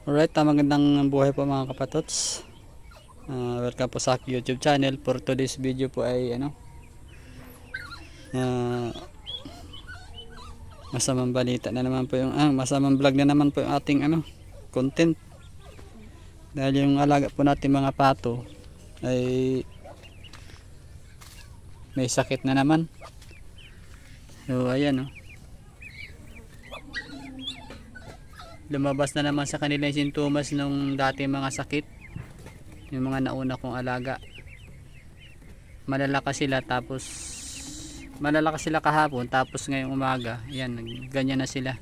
Alright, magandang buhay po mga kapatots. Welcome po sa aking YouTube channel. For today's video po ay masamang balita na naman po yung masamang vlog na naman po yung ating content. Dahil yung alaga po natin mga pato ay may sakit na naman. So ayan lumabas na naman sa kanila yung sintomas nung dati mga sakit, yung mga nauna kong alaga. Malalakas sila kahapon, tapos ngayong umaga yan, ganyan na sila,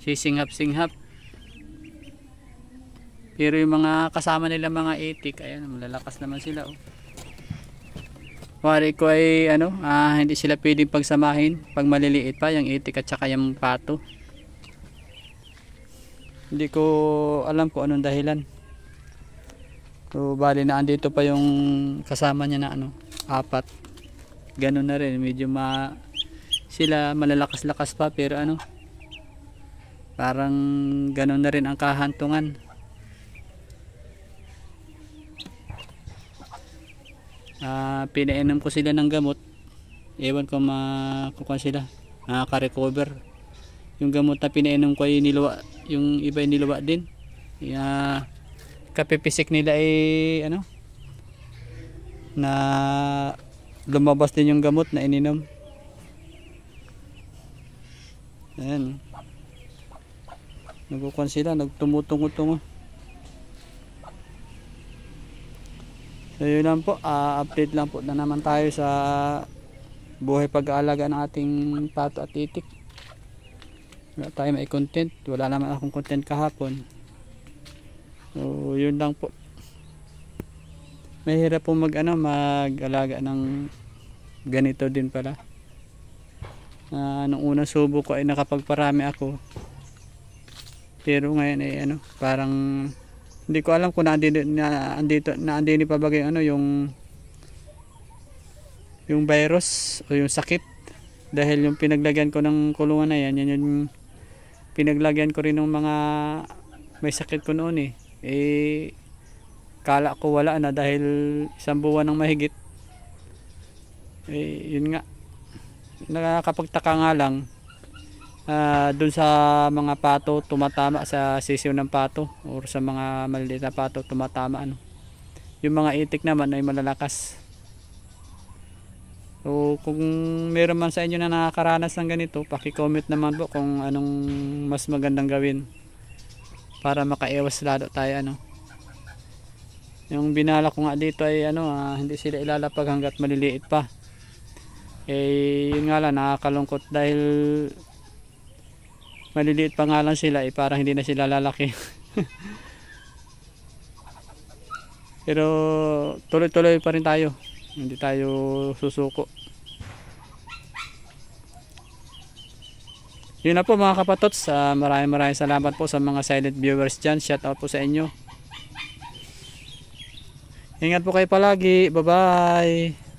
sisinghap-singhap. Pero yung mga kasama nila mga itik, ayan, malalakas naman sila. Wari ko ay hindi sila pwedeng pagsamahin pag maliliit pa, yung itik at saka yung pato. Hindi ko alam kung anong dahilan. So bali na andito pa yung kasama niya na apat. Ganun na rin, medyo sila malalakas-lakas pa, pero parang ganun na rin ang kahantungan. Pinainom ko sila ng gamot. Ewan ko kung sila ka-recover. Yung gamot na pinainom ko ay niluwa, yung iba ay niluwa din. Kapipisik nila ay na lumabas din yung gamot na ininom. Ayan, nagkukuhan sila, nagtumutungo-tungo. So yun lang po, update lang po na naman tayo sa buhay pag-aalaga ng ating pato at itik. Wala tayo may content, wala naman akong content kahapon. So yun lang po. Mahirap po mag-alaga ng ganito din pala. Nung unang subo ko ay nakapagparami ako. Pero ngayon ay parang hindi ko alam kung naandito pa bagay yung virus o yung sakit, dahil yung pinaglagyan ko ng kulungan na yan yung pinaglagyan ko rin ng mga may sakit ko noon kala ko wala na dahil isang buwan ng mahigit. Yun nga, nakakapagtaka nga lang, dun sa mga pato tumatama, sa sisiw ng pato or sa mga maliliit na pato tumatama yung mga itik naman ay malalakas. So kung meron man sa inyo na nakakaranas ng ganito, paki-comment naman po kung anong mas magandang gawin para makaiwas lalo tayo. Yung binala ko nga dito ay hindi sila ilalapag hanggat maliliit pa. Yun nga lang, nakakalungkot dahil maliliit pa nga lang sila, parang hindi na sila lalaki. Pero tuloy-tuloy pa rin tayo, hindi tayo susuko. Yun na po mga kapatots, maraming salamat po sa mga silent viewers dyan. Shout out po sa inyo. Ingat po kayo palagi, bye bye.